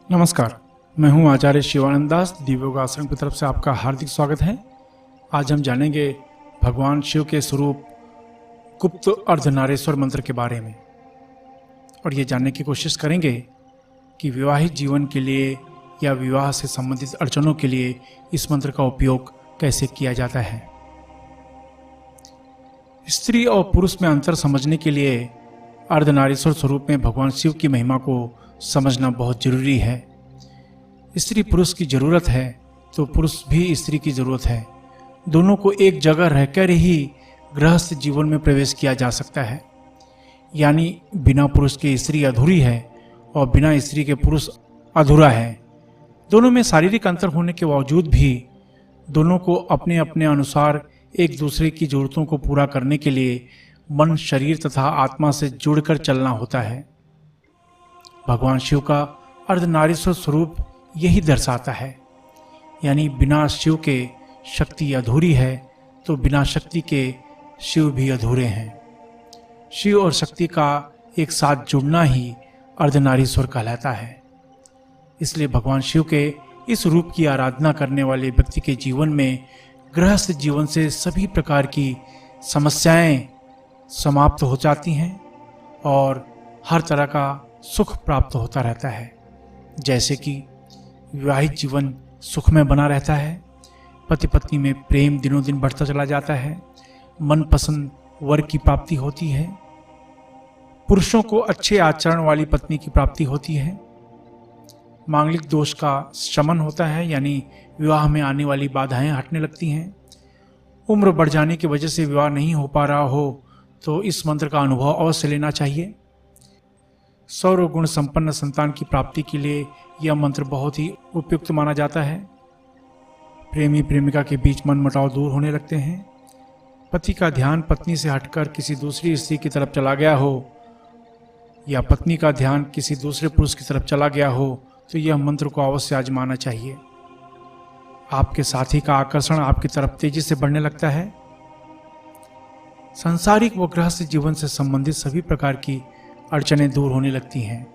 नमस्कार, मैं हूं आचार्य शिवानंद दास। दिव्योग आश्रम की तरफ से आपका हार्दिक स्वागत है। आज हम जानेंगे भगवान शिव के स्वरूप गुप्त अर्धनारीश्वर मंत्र के बारे में और ये जानने की कोशिश करेंगे कि विवाहित जीवन के लिए या विवाह से संबंधित अड़चनों के लिए इस मंत्र का उपयोग कैसे किया जाता है। स्त्री और पुरुष में अंतर समझने के लिए अर्धनारीश्वर स्वरूप में भगवान शिव की महिमा को समझना बहुत जरूरी है। स्त्री पुरुष की जरूरत है तो पुरुष भी स्त्री की जरूरत है। दोनों को एक जगह रहकर ही गृहस्थ जीवन में प्रवेश किया जा सकता है। यानी बिना पुरुष के स्त्री अधूरी है और बिना स्त्री के पुरुष अधूरा है। दोनों में शारीरिक अंतर होने के बावजूद भी दोनों को अपने अपने अनुसार एक दूसरे की जरूरतों को पूरा करने के लिए मन, शरीर तथा आत्मा से जुड़कर चलना होता है। भगवान शिव का अर्धनारीश्वर स्वरूप यही दर्शाता है। यानी बिना शिव के शक्ति अधूरी है तो बिना शक्ति के शिव भी अधूरे हैं। शिव और शक्ति का एक साथ जुड़ना ही अर्धनारीश्वर कहलाता है। इसलिए भगवान शिव के इस रूप की आराधना करने वाले व्यक्ति के जीवन में गृहस्थ जीवन से सभी प्रकार की समस्याएं समाप्त हो जाती हैं और हर तरह का सुख प्राप्त होता रहता है। जैसे कि विवाहित जीवन सुख में बना रहता है, पति पत्नी में प्रेम दिनों दिन बढ़ता चला जाता है, मनपसंद वर की प्राप्ति होती है, पुरुषों को अच्छे आचरण वाली पत्नी की प्राप्ति होती है, मांगलिक दोष का शमन होता है यानी विवाह में आने वाली बाधाएं हटने लगती हैं। उम्र बढ़ जाने की वजह से विवाह नहीं हो पा रहा हो तो इस मंत्र का अनुभव अवश्य लेना चाहिए। सौर गुण संपन्न संतान की प्राप्ति के लिए यह मंत्र बहुत ही उपयुक्त माना जाता है। प्रेमी प्रेमिका के बीच मनमुटाव दूर होने लगते हैं। पति का ध्यान पत्नी से हटकर किसी दूसरी स्त्री की तरफ चला गया हो या पत्नी का ध्यान किसी दूसरे पुरुष की तरफ चला गया हो तो यह मंत्र को अवश्य आजमाना चाहिए। आपके साथी का आकर्षण आपकी तरफ तेजी से बढ़ने लगता है। सांसारिक व गृहस्थ जीवन से संबंधित सभी प्रकार की अड़चनें दूर होने लगती हैं।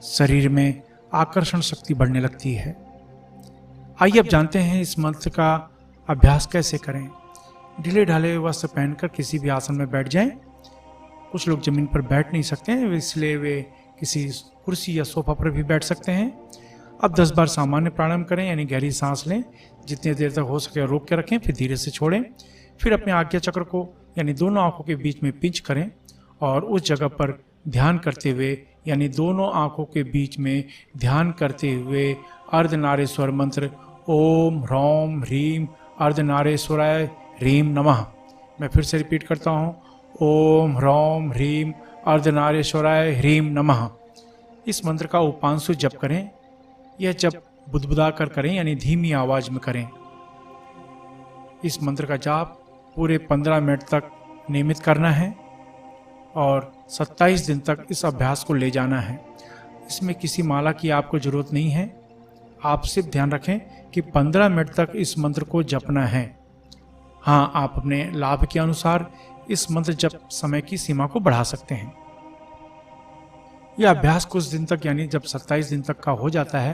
शरीर में आकर्षण शक्ति बढ़ने लगती है। आइए अब जानते हैं इस मंत्र का अभ्यास कैसे करें। ढीले ढाले वस्त्र पहनकर किसी भी आसन में बैठ जाएं। कुछ लोग जमीन पर बैठ नहीं सकते हैं, इसलिए वे किसी कुर्सी या सोफा पर भी बैठ सकते हैं। अब 10 बार सामान्य प्राणायाम करें यानी गहरी सांस लें। जितनी देर तक हो सके रोक के रखें, फिर धीरे से छोड़ें। फिर अपने आज्ञा चक्र को यानी दोनों आंखों के बीच में पिंच करें और उस जगह पर ध्यान करते हुए यानी दोनों आंखों के बीच में ध्यान करते हुए अर्धनारीश्वर मंत्र ओम ह्रौम ह्रीम अर्धनारीश्वराय ह्रीम नमः। मैं फिर से रिपीट करता हूँ, ओम ह्रौम ह्रीम अर्धनारीश्वराय ह्रीम नमः। इस मंत्र का उपांशु जप करें। यह जप बुदबुदा कर करें यानी धीमी आवाज में करें। इस मंत्र का जाप पूरे 15 मिनट तक नियमित करना है और 27 दिन तक इस अभ्यास को ले जाना है। इसमें किसी माला की आपको जरूरत नहीं है। आप सिर्फ ध्यान रखें कि 15 मिनट तक इस मंत्र को जपना है। हाँ, आप अपने लाभ के अनुसार इस मंत्र जप समय की सीमा को बढ़ा सकते हैं। यह अभ्यास कुछ दिन तक यानी जब 27 दिन तक का हो जाता है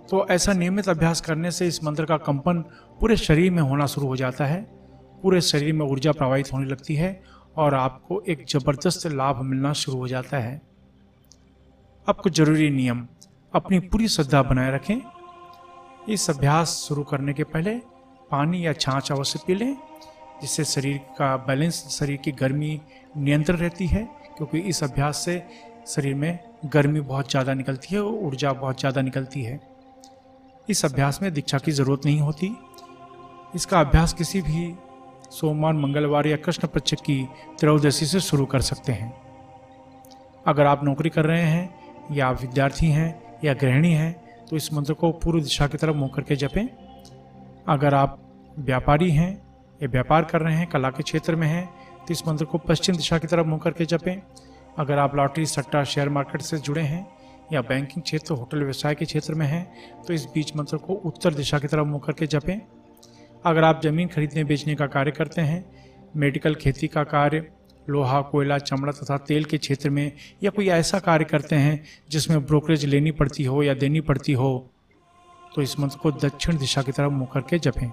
तो ऐसा नियमित अभ्यास करने से इस मंत्र का कंपन पूरे शरीर में होना शुरू हो जाता है। पूरे शरीर में ऊर्जा प्रवाहित होने लगती है और आपको एक जबरदस्त लाभ मिलना शुरू हो जाता है। अब कुछ जरूरी नियम। अपनी पूरी श्रद्धा बनाए रखें। इस अभ्यास शुरू करने के पहले पानी या छाछ अवश्य पी लें, जिससे शरीर का बैलेंस, शरीर की गर्मी नियंत्रण रहती है, क्योंकि इस अभ्यास से शरीर में गर्मी बहुत ज़्यादा निकलती है और ऊर्जा बहुत ज़्यादा निकलती है। इस अभ्यास में दीक्षा की जरूरत नहीं होती। इसका अभ्यास किसी भी सोमवार, मंगलवार या कृष्ण पक्ष की त्रयोदशी से शुरू कर सकते हैं। अगर आप नौकरी कर रहे हैं या विद्यार्थी हैं या गृहिणी हैं तो इस मंत्र को पूर्व दिशा की तरफ मुंह करके जपें। अगर आप व्यापारी हैं या व्यापार कर रहे हैं, कला के क्षेत्र में हैं तो इस मंत्र को पश्चिम दिशा की तरफ मुंह करके जपें। अगर आप लॉटरी, सट्टा, शेयर मार्केट से जुड़े हैं या बैंकिंग क्षेत्र, होटल व्यवसाय के क्षेत्र में हैं तो इस बीच मंत्र को उत्तर दिशा की तरफ मुंह करके जपें। अगर आप जमीन खरीदने बेचने का कार्य करते हैं, मेडिकल, खेती का कार्य, लोहा, कोयला, चमड़ा तथा तेल के क्षेत्र में या कोई ऐसा कार्य करते हैं जिसमें ब्रोकरेज लेनी पड़ती हो या देनी पड़ती हो, तो इस मंत्र को दक्षिण दिशा की तरफ मुंह करके जपें।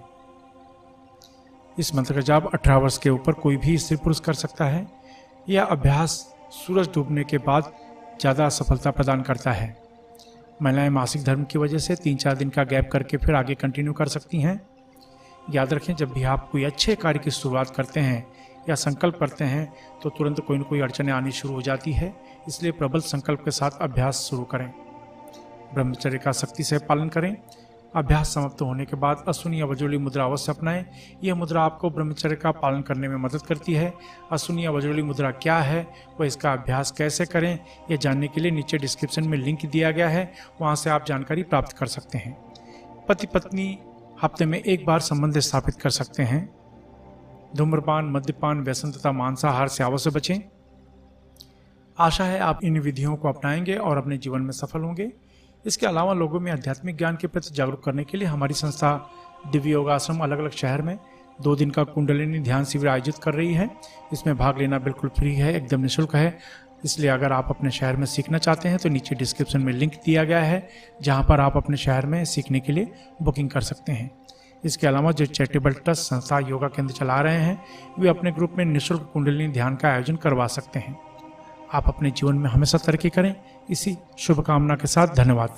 इस मंत्र का जाप 18 वर्ष के ऊपर कोई भी स्त्री पुरुष कर सकता है। यह अभ्यास सूरज डूबने के बाद ज़्यादा सफलता प्रदान करता है। महिलाएं मासिक धर्म की वजह से 3-4 दिन का गैप करके फिर आगे कंटिन्यू कर सकती हैं। याद रखें, जब भी आप कोई अच्छे कार्य की शुरुआत करते हैं या संकल्प करते हैं तो तुरंत कोई न कोई अड़चनें आनी शुरू हो जाती है, इसलिए प्रबल संकल्प के साथ अभ्यास शुरू करें। ब्रह्मचर्य का सख्ती से पालन करें। अभ्यास समाप्त होने के बाद अश्विनी या वज्रोली मुद्रा अवश्य अपनाएं। यह मुद्रा आपको ब्रह्मचर्य का पालन करने में मदद करती है। अश्विनी या वज्रोली मुद्रा क्या है व इसका अभ्यास कैसे करें, यह जानने के लिए नीचे डिस्क्रिप्शन में लिंक दिया गया है, वहां से आप जानकारी प्राप्त कर सकते हैं। पति पत्नी हफ्ते में एक बार संबंध स्थापित कर सकते हैं। धूम्रपान, मद्यपान, व्यसन तथा मांसाहार से अवश्य बचें। आशा है आप इन विधियों को अपनाएंगे और अपने जीवन में सफल होंगे। इसके अलावा लोगों में आध्यात्मिक ज्ञान के प्रति जागरूक करने के लिए हमारी संस्था दिव्य योगाश्रम अलग अलग शहर में 2 दिन का कुंडलिनी ध्यान शिविर आयोजित कर रही है। इसमें भाग लेना बिल्कुल फ्री है, एकदम निःशुल्क है। इसलिए अगर आप अपने शहर में सीखना चाहते हैं तो नीचे डिस्क्रिप्शन में लिंक दिया गया है, जहां पर आप अपने शहर में सीखने के लिए बुकिंग कर सकते हैं। इसके अलावा जो चैरिटेबल ट्रस्ट संस्था योगा केंद्र चला रहे हैं, वे अपने ग्रुप में निःशुल्क कुंडलिनी ध्यान का आयोजन करवा सकते हैं। आप अपने जीवन में हमेशा तरक्की करें, इसी शुभकामना के साथ धन्यवाद।